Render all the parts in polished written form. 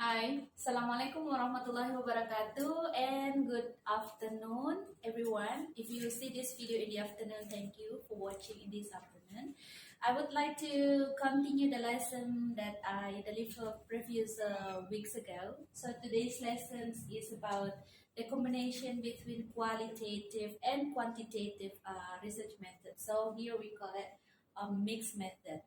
Hi, Assalamualaikum warahmatullahi wabarakatuh, and good afternoon, everyone. If you see this video in the afternoon, thank you for watching in this afternoon. I would like to continue the lesson that I delivered previous weeks ago. So today's lesson is about the combination between qualitative and quantitative research method. So here we call it a mixed method.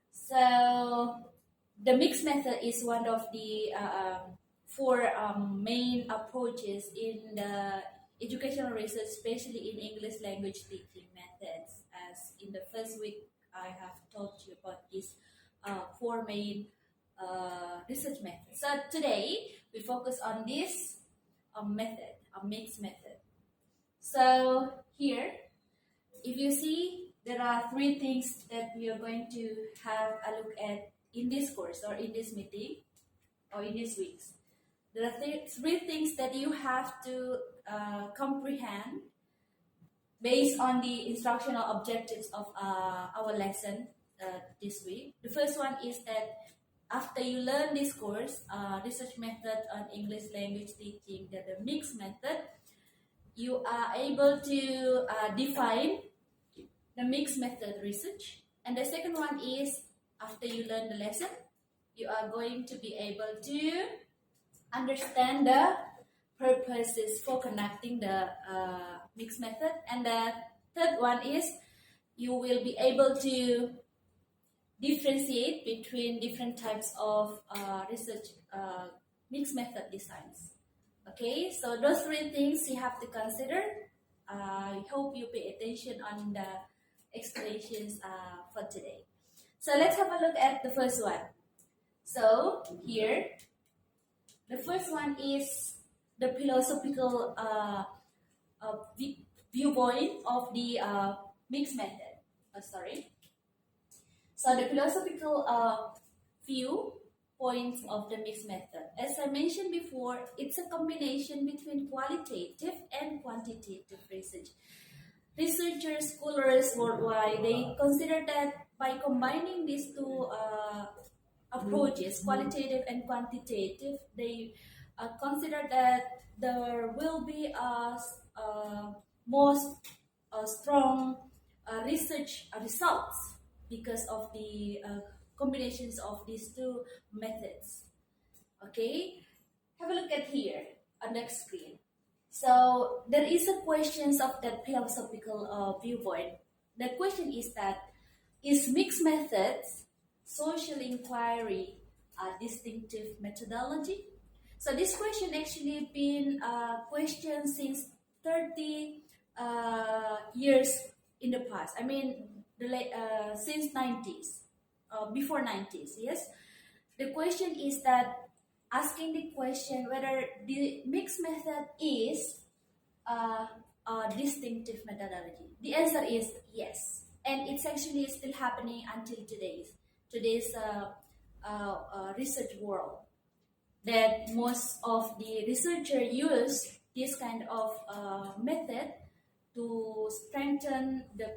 So the mixed method is one of the four main approaches in the educational research, especially in English language teaching methods. As in the first week, I have told you about these four main research methods. So today we focus on this method, a mixed method. So here, if you see, there are three things that we are going to have a look at in this course or in this meeting or in these weeks. There are three things that you have to comprehend based on the instructional objectives of our lesson this week. The first one is that after you learn this course, research method on English language teaching, the mixed method, you are able to define the mixed method research. And the second one is after you learn the lesson, you are going to be able to understand the purposes for conducting the mixed method. And the third one is you will be able to differentiate between different types of research mixed method designs. Okay, so those three things you have to consider. I hope you pay attention on the explanations for today. So let's have a look at the first one. So here, the first one is the philosophical viewpoint of the mixed method. So the philosophical view points of the mixed method. As I mentioned before, it's a combination between qualitative and quantitative research. Researchers, scholars worldwide, they consider that by combining these two approaches, qualitative and quantitative, they consider that there will be more strong research results because of the combinations of these two methods. Okay, have a look at here on the screen. So there is a questions of that philosophical viewpoint. The question is that is mixed methods social inquiry a distinctive methodology? So this question actually been questioned since 30 years in the past. I mean, since 90s, before 90s, yes. The question is that asking the question whether the mixed method is uh, a distinctive methodology. The answer is yes, and it's actually still happening until today's research world. That most of the researcher use this kind of method to strengthen the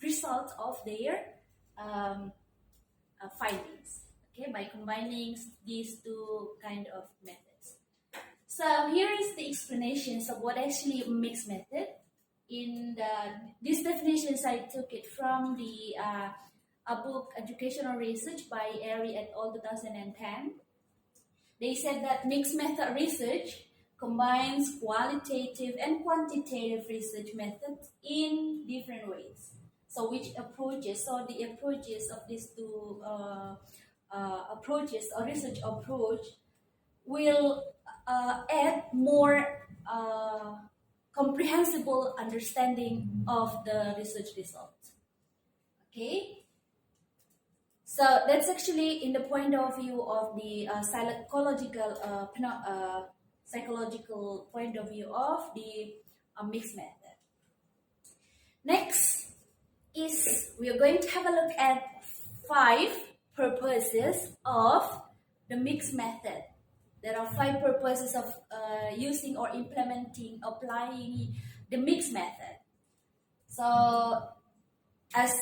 results of their um, findings. Okay, by combining these two kind of methods. So here is the explanations of what actually a mixed method. These definitions, I took it from the a book Educational Research by Airy et al. 2010. They said that mixed method research combines qualitative and quantitative research methods in different ways. So which approaches? So the approaches of these two approaches or research approach will add more comprehensible understanding of the research results. Okay, so that's actually in the point of view of the psychological point of view of the mixed method. Next is we are going to have a look at 5 purposes of the mixed method. There are 5 purposes of using or applying the mixed method. So as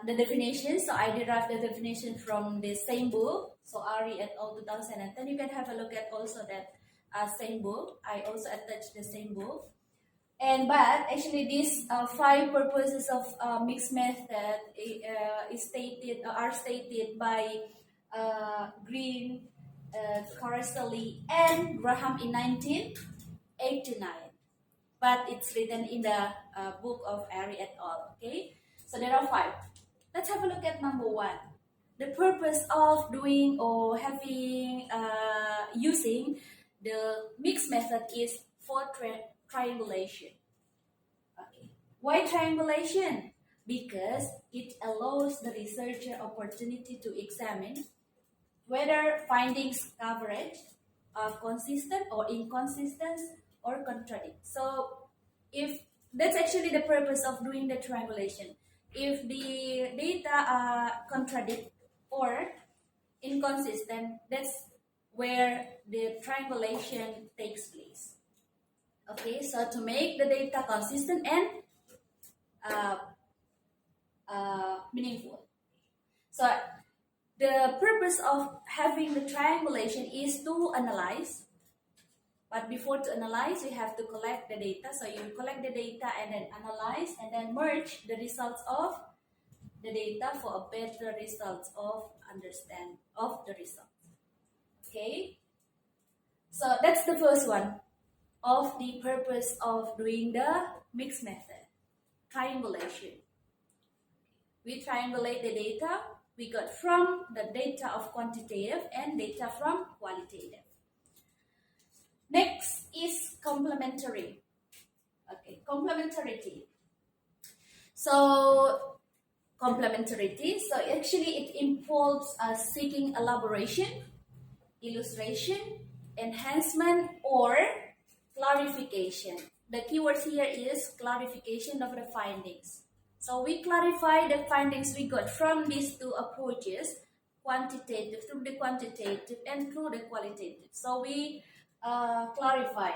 the definition, so I derived the definition from the same book, So Ari et al. 2010. You can have a look at also that same book. I also attached the same book. And but actually, these five purposes of mixed method are stated by Green, Caroselli, and Graham in 1989. But it's written in the book of Ari et al. Okay, so there are five. Let's have a look at number one. The purpose of doing or having using the mixed method is for triangulation. Okay. Why triangulation? Because it allows the researcher opportunity to examine whether findings coverage are consistent or inconsistent or contradict. So if that's actually the purpose of doing the triangulation. If the data are contradict or inconsistent, that's where the triangulation takes place. Okay, so to make the data consistent and meaningful. So the purpose of having the triangulation is to analyze. But before to analyze, you have to collect the data. So you collect the data and then analyze and then merge the results of the data for a better results of understand of the result. Okay. So that's the first one of the purpose of doing the mixed method, triangulation. We triangulate the data we got from the data of quantitative and data from qualitative. Next is complementary. Okay, complementarity. So complementarity, so actually it involves seeking elaboration, illustration, enhancement, or clarification. The keyword here is clarification of the findings. So we clarify the findings we got from these two approaches, quantitative, through the quantitative and through the qualitative. So we clarify.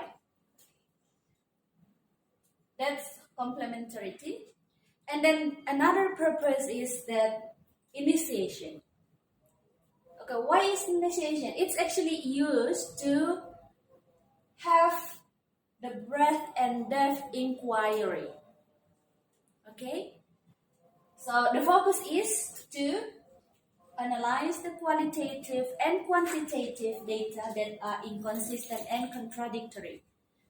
That's complementarity. And then another purpose is that initiation. Okay, why is initiation? It's actually used to have the breadth and depth inquiry. Okay, so the focus is to analyze the qualitative and quantitative data that are inconsistent and contradictory.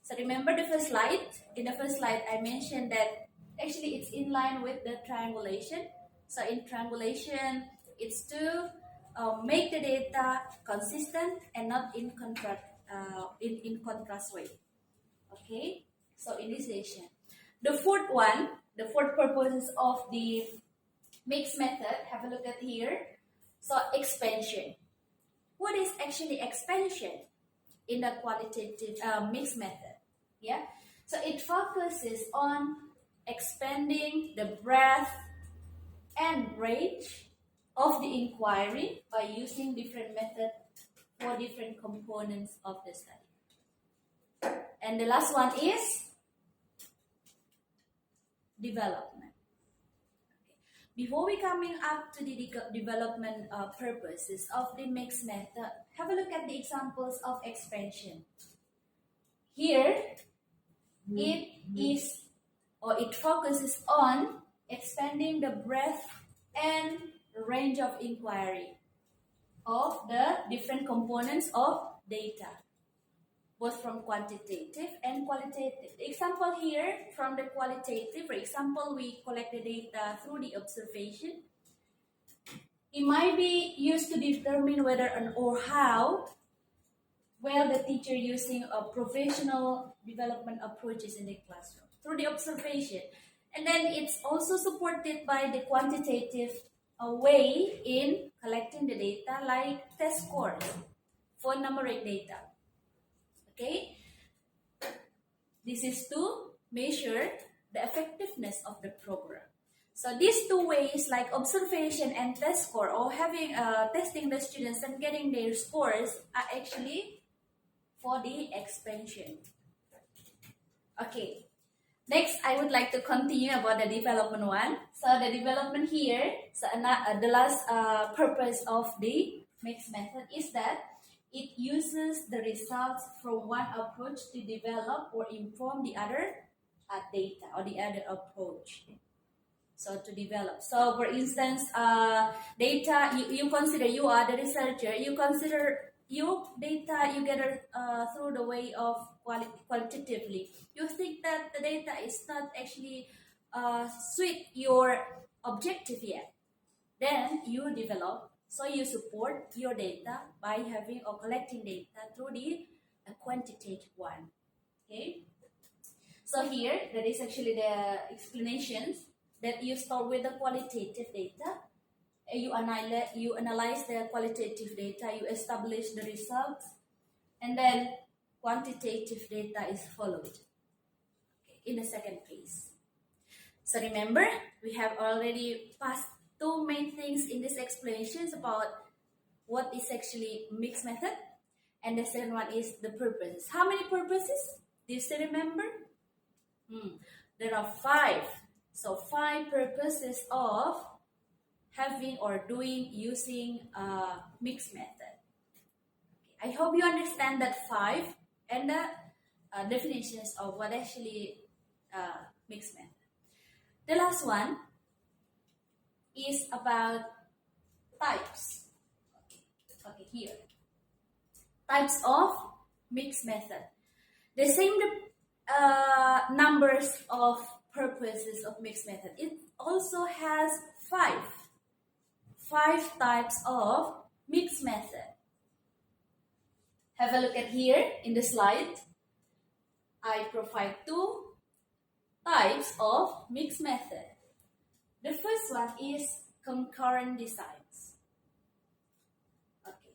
So remember the first slide? In the first slide, I mentioned that actually it's in line with the triangulation. So in triangulation, it's to make the data consistent and not in contrast way. Okay, so initiation. The fourth one, the fourth purpose of the mixed method, have a look at here. So expansion. What is actually expansion in the qualitative mixed method? Yeah, so it focuses on expanding the breadth and range of the inquiry by using different methods for different components of the study. And the last one is development. Before we coming up to the development purposes of the mixed method, have a look at the examples of expansion. Here, it is or it focuses on expanding the breadth and range of inquiry of the different components of data, both from quantitative and qualitative. The example here from the qualitative, for example, we collect the data through the observation. It might be used to determine whether or how well the teacher using a professional development approaches in the classroom through the observation. And then it's also supported by the quantitative way in collecting the data, like test scores for numeric data. Okay, this is to measure the effectiveness of the program. So these two ways, like observation and test score, or having testing the students and getting their scores, are actually for the expansion. Okay, next I would like to continue about the development one. So the development here, so the last purpose of the mixed method is that it uses the results from one approach to develop or inform the other data or the other approach. So to develop. So for instance, data, you consider, you are the researcher, you consider your data you gather through the way of qualitatively. You think that the data is not actually suit your objective yet. Then you develop, so you support your data by having or collecting data through the quantitative one. Okay. So here, that is actually the explanations that you start with the qualitative data. You analyze the qualitative data, you establish the results, and then quantitative data is followed in the second phase. So remember, we have already passed two main things in this explanations about what is actually mixed method, and the second one is the purposes. How many purposes? Do you still remember? There are 5. So 5 purposes of having or doing using mixed method. I hope you understand that 5 and the definitions of what actually mixed method. The last one is about types. Okay, here. Types of mixed method. The same numbers of purposes of mixed method. It also has 5 types of mixed method. Have a look at here in the slide. I provide 2 types of mixed method. The first one is concurrent designs. Okay.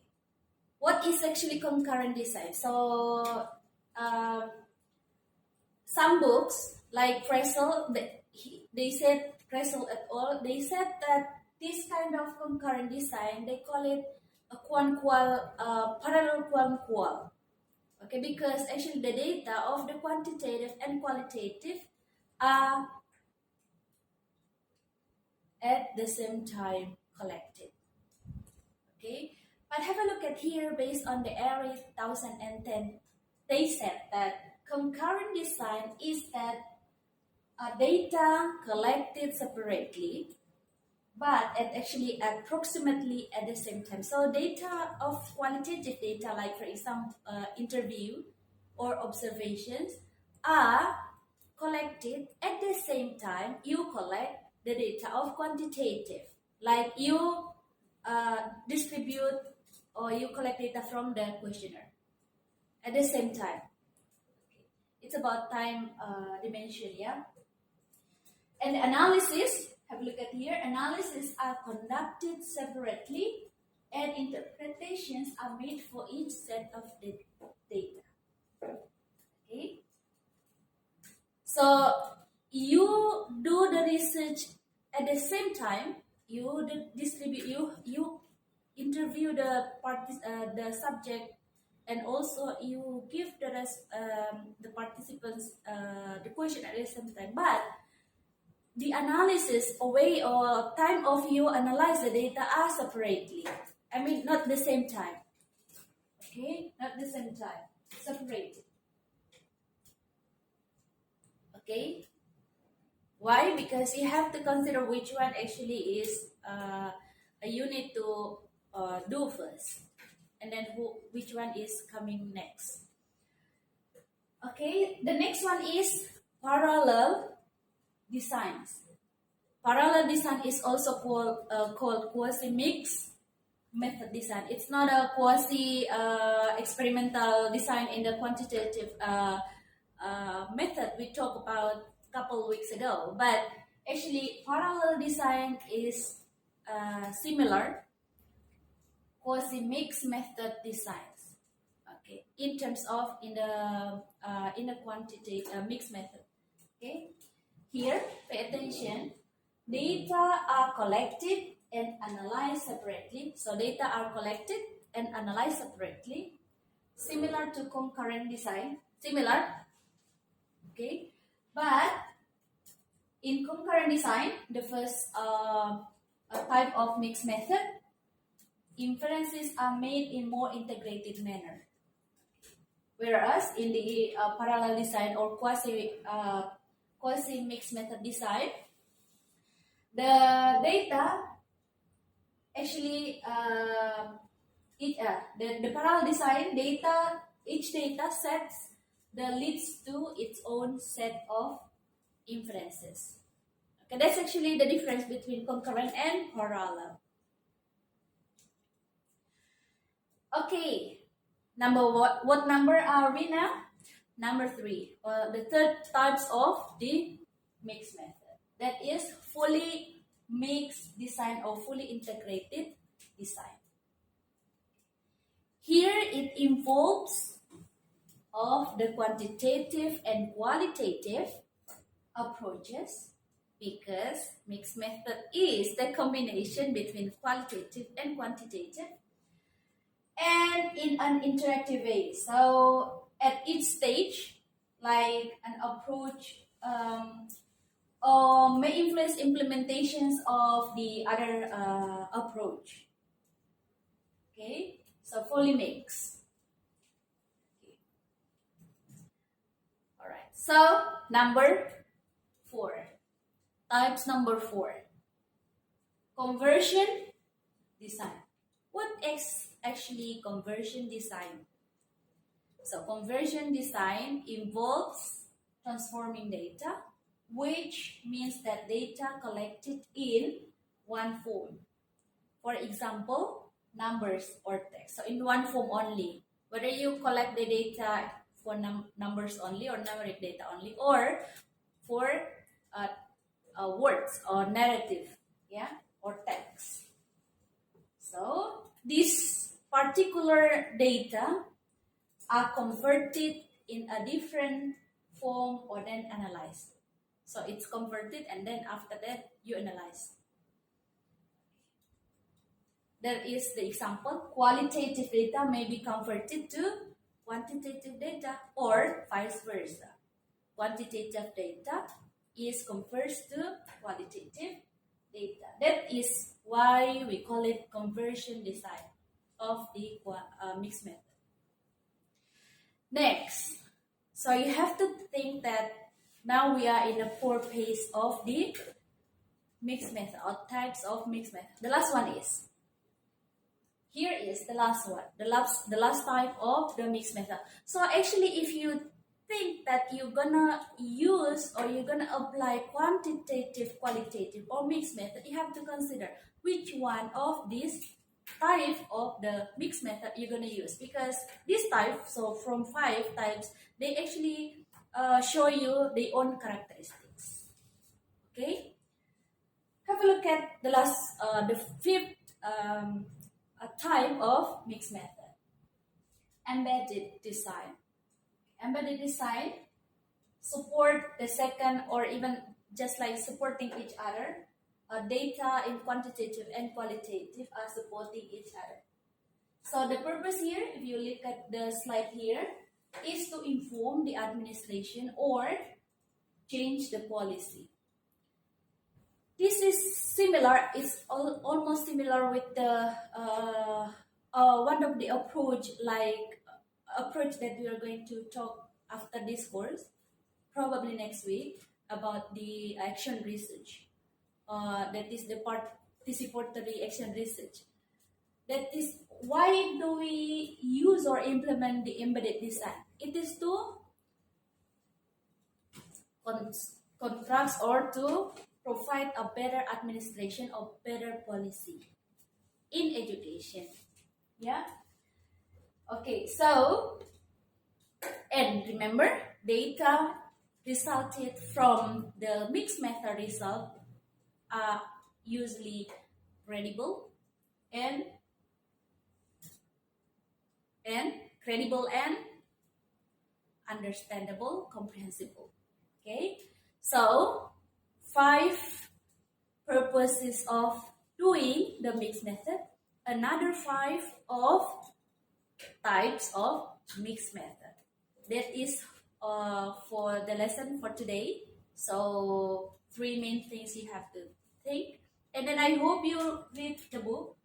What is actually concurrent design? So, some books like Kreisel, they said, Kreisel et al., they said that this kind of concurrent design, they call it a parallel qual. Okay, because actually the data of the quantitative and qualitative are at the same time collected. Okay, but have a look at here based on the ARIE 2010. They said that concurrent design is that data collected separately, but actually approximately at the same time. So data of qualitative data, like for example, interview or observations, are collected at the same time you collect the data of quantitative. Like you distribute or you collect data from the questionnaire at the same time. It's about time dimension, yeah? And analysis, have a look at here, analysis are conducted separately and interpretations are made for each set of data. Okay? So, you do the research at the same time, you distribute, you interview the subject, and also you give the participants the question at the same time. But the analysis way or time of you analyze the data are separately. I mean, not the same time. Okay, not the same time, separated. Okay. Why? Because you have to consider which one actually is you need to do first, and then which one is coming next. Okay, the next one is parallel designs. Parallel design is also called quasi-mixed method design. It's not a quasi-experimental design in the quantitative method we talked about a couple weeks ago. But actually, parallel design is similar quasi-mixed method designs. Okay, in terms of in the quantitative mixed method. Okay, here pay attention. Data are collected and analyzed separately. So data are collected and analyzed separately. Similar to concurrent design. Similar. Okay. But in concurrent design, the first type of mixed method, inferences are made in more integrated manner. Whereas in the parallel design or quasi mixed method design, the data actually the parallel design data, each data sets the leads to its own set of inferences. Okay, that's actually the difference between concurrent and parallel. Okay, what number are we now? Number 3, the third types of the mixed method. That is fully mixed design or fully integrated design. Here it involves of the quantitative and qualitative approaches, because mixed method is the combination between qualitative and quantitative and in an interactive way. So at each stage, like an approach or may influence implementations of the other approach. Okay, so fully mixed. Okay. All right. So number 4, types number 4, conversion design. What is actually conversion design? So conversion design involves transforming data, which means that data collected in one form. For example, numbers or text. So in one form only. Whether you collect the data for numbers only or numeric data only, or for words or narrative, yeah, or text. So this particular data are converted in a different form or then analyzed. So it's converted and then after that you analyze. There is the example, qualitative data may be converted to quantitative data or vice versa. Quantitative data is converted to qualitative data. That is why we call it conversion design of the mixed method. Next, so you have to think that now we are in the 4th phase of the mixed method or types of mixed method. The last one is, here is the last one, the last type of the mixed method. So actually if you think that you're gonna use or you're gonna apply quantitative, qualitative or mixed method, you have to consider which one of these type of the mixed method you're gonna use, because this type, so from 5 types, they actually show you their own characteristics. Okay, have a look at the last, the 5th type of mixed method, embedded design. Embedded design support the second, or even just like supporting each other. Data in quantitative and qualitative are supporting each other. So the purpose here, if you look at the slide here, is to inform the administration or change the policy. This is similar, it's almost similar with the one of the approach that we are going to talk after this course, probably next week, about the action research. That is the participatory action research. That is why do we use or implement the embedded design? It is to contrast or to provide a better administration or better policy in education. Yeah. Okay, so, and remember, data resulted from the mixed method result are usually credible and credible and understandable, comprehensible. Okay, so 5 purposes of doing the mixed method, another 5 of types of mixed method. That is for the lesson for today. So 3 main things you have to think, and then I hope you read the book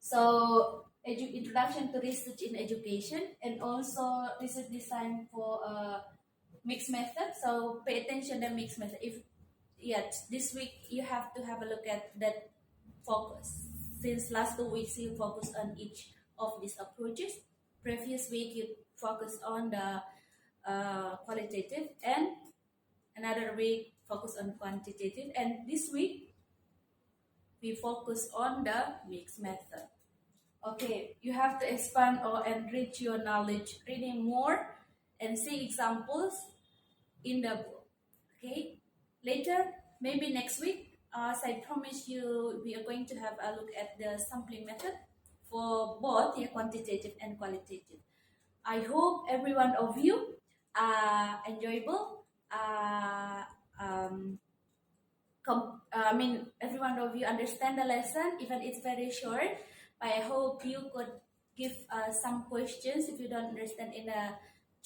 So introduction to research in education, and also research design for mixed method. So pay attention to mixed method. If yet this week you have to have a look at that focus. Since last 2 weeks you focus on each of these approaches. Previous week you focus on the qualitative, and another week focus on quantitative, and this week we focus on the mixed method. Okay, you have to expand or enrich your knowledge, reading more and see examples in the book. Okay, later, maybe next week, as I promise you, we are going to have a look at the sampling method for both quantitative and qualitative. I hope every one of you are enjoyable. I mean, every one of you understand the lesson, even it's very short. But I hope you could give some questions if you don't understand in the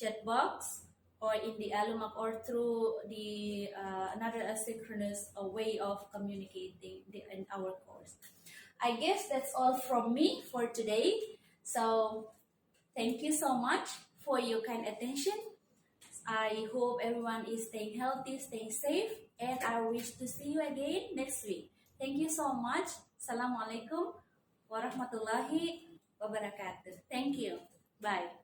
chat box or in the Alumag or through the another asynchronous way of communicating in our course. I guess that's all from me for today. So thank you so much for your kind attention. I hope everyone is staying healthy, staying safe, and I wish to see you again next week. Thank you so much. Assalamualaikum warahmatullahi wabarakatuh. Thank you. Bye.